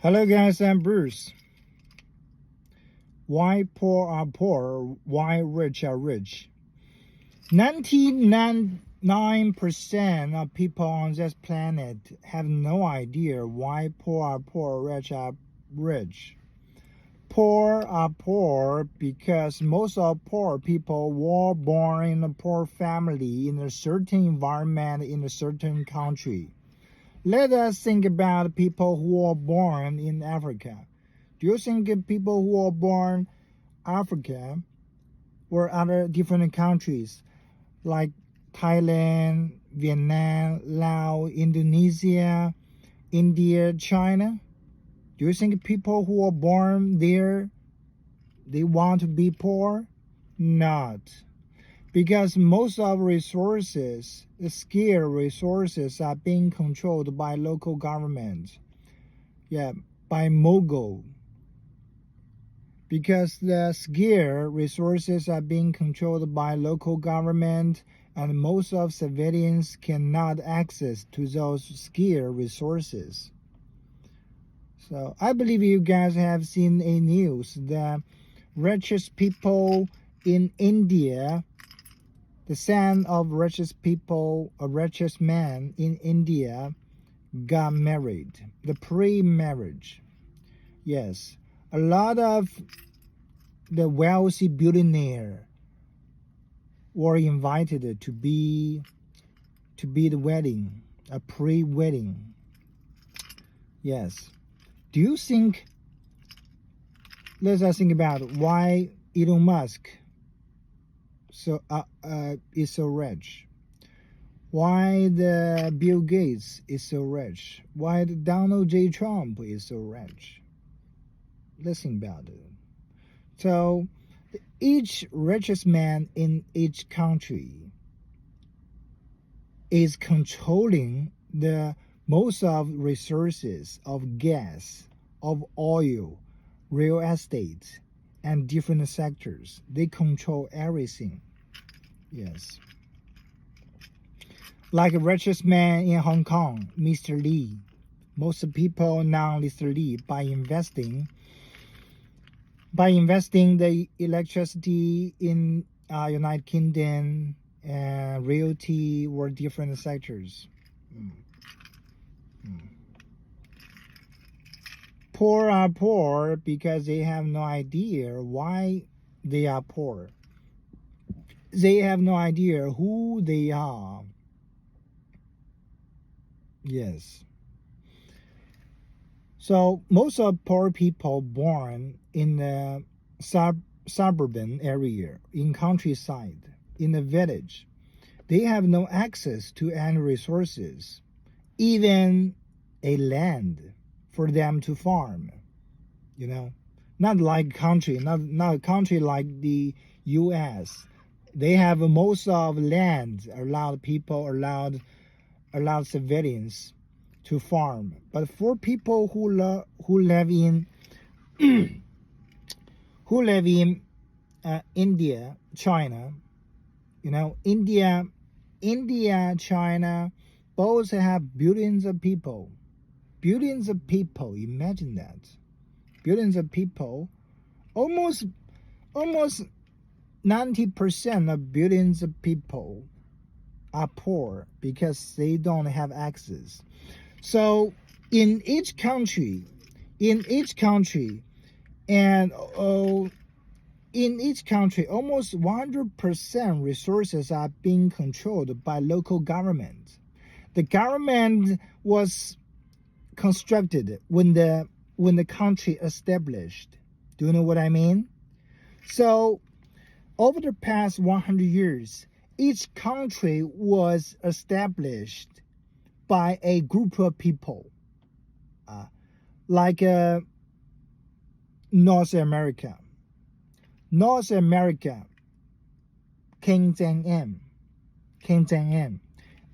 Hello guys, I'm Bruce. Why poor are poor? Why rich are rich? 99% of people on this planet have no idea why poor are poor, rich are rich. Poor are poor because most of poor people were born in a poor family in a certain environment in a certain country. Let us think about people who are born in Africa. Do you think people who are born in Africa or other different countries like Thailand, Vietnam, Laos, Indonesia, India, China? Do you think people who are born there, they want to be poor? Not. Because most of resources, the scarce resources are being controlled by local government. By mogul. Because the scarce resources are being controlled by local government and most of civilians cannot access to those scarce resources. So I believe you guys have seen a news that richest people in India, the son of richest people, a richest man in India, got married. The pre-marriage. Yes, a lot of the wealthy billionaire were invited to be the wedding, a pre-wedding. Yes. Do you think? Let us think about why Elon Musk is so rich. Why the Bill Gates is so rich? Why the Donald J. Trump is so rich? Let's think about it. So each richest man in each country is controlling the most of resources of gas, of oil, real estate, and different sectors. They control everything. Yes. Like the richest man in Hong Kong, Mr. Lee. Most people know Mr. Lee by investing the electricity in United Kingdom and realty or different sectors. Poor are poor because they have no idea why they are poor. They have no idea who they are. Yes. So most of poor people born in the suburban area, in countryside, in the village, they have no access to any resources, even a land for them to farm. Not like country, not a country like the U.S. They have most of land allowed civilians to farm. But for people who live in India, China, India, China, both have billions of people. Billions of people. Imagine that. Billions of people. Almost 90% of billions of people are poor because they don't have access. So in each country, almost 100% resources are being controlled by local government. The government was constructed when the country established. Do you know what I mean? So over the past 100 years, each country was established by a group of people, like North America. King Cheng-em,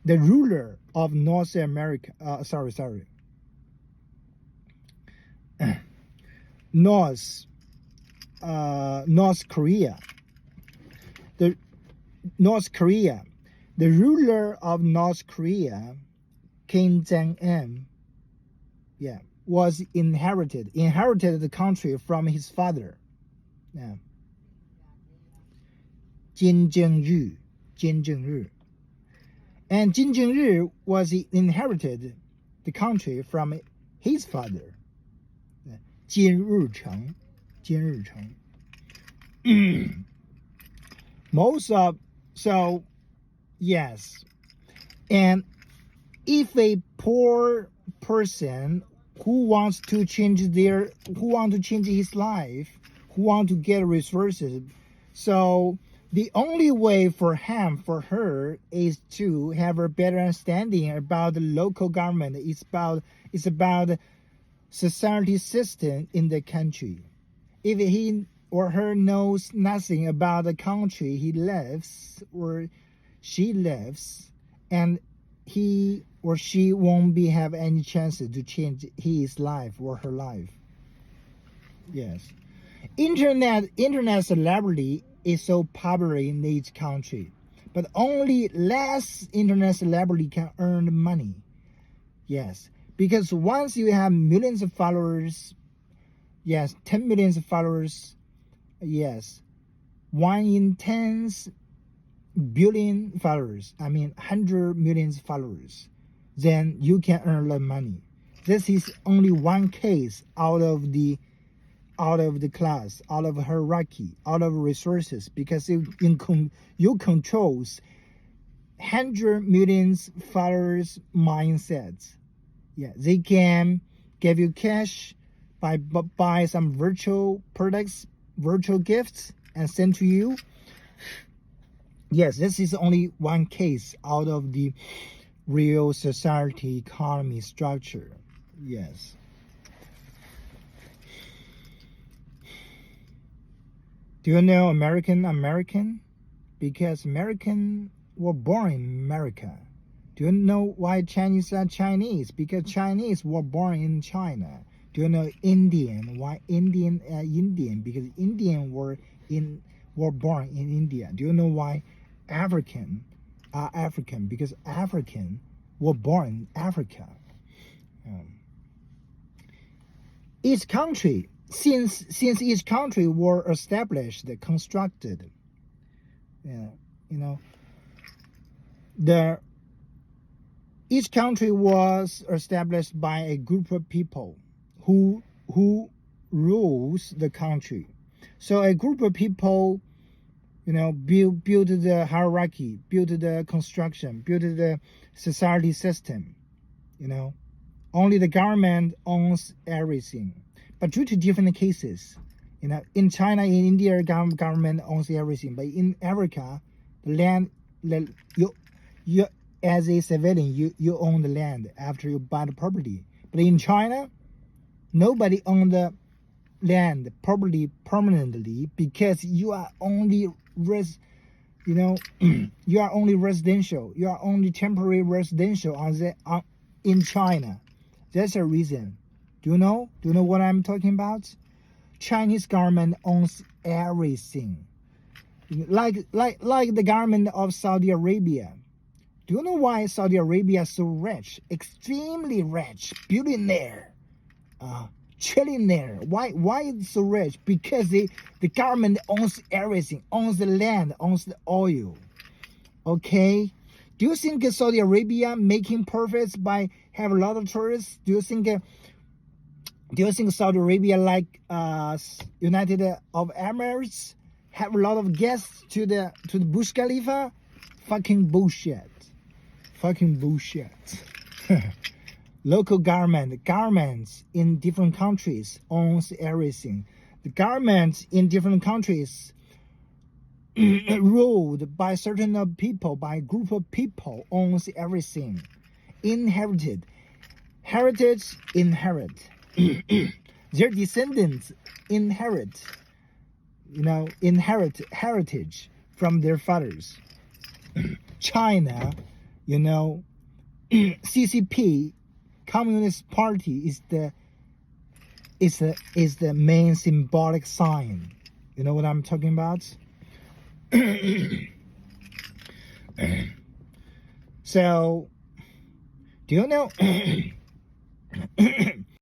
the ruler of North America. North Korea. The ruler of North Korea, Kim Jong-un, was inherited the country from his father. Yeah. 金正日, and Jin Zhengri was inherited the country from his father. 金日成. Most of, so yes, and if a poor person who wants to change his life, who want to get resources, so the only way for him, for her, is to have a better understanding about the local government. It's about society system in the country. If he or her knows nothing about the country he lives or she lives, and he or she won't have any chances to change his life or her life. Yes. Internet celebrity is so popular in each country, but only less internet celebrity can earn money. Yes, because once you have millions of followers, yes, 10 million followers, yes, 1 in 10 billion followers, 100 million followers, then you can earn a lot of money. This is only one case out of the class, out of hierarchy, out of resources, because you control 100 million followers mindsets. Yeah, they can give you cash, buy some virtual products, virtual gifts, and send to you. Yes, this is only one case out of the real society economy structure. Yes. Do you know American? Because American were born in America. Do you know why Chinese are Chinese? Because Chinese were born in China. Do you know Indian? Why Indian are Indian? Because Indian were born in India. Do you know why African are African? Because African were born in Africa. Each country, since each country were established, constructed, each country was established by a group of people who rules the country. So a group of people, build the hierarchy, build the construction, build the society system. Only the government owns everything. But due to different cases, in China, in India, government owns everything. But in Africa, the land, you as a civilian, you own the land after you buy the property. But in China, nobody owns the land property permanently, because you are only you are only residential. You are only temporary residential in China. That's a reason. Do you know what I'm talking about? Chinese government owns everything. Like the government of Saudi Arabia. Do you know why Saudi Arabia is so rich? Extremely rich. Billionaire. Trillionaire. Why it's so rich? Because the government owns everything. Owns the land. Owns the oil. Okay? Do you think Saudi Arabia making profits by have a lot of tourists? Do you think Saudi Arabia, like United Arab Emirates, have a lot of guests to the Burj Khalifa? Fucking bullshit. Local governments in different countries owns everything. The governments in different countries ruled by certain people, by a group of people, owns everything. Inherited. Heritage, inherit. Their descendants inherit heritage from their fathers. China, CCP, Communist Party, is the main symbolic sign. You know what I'm talking about? So, do you know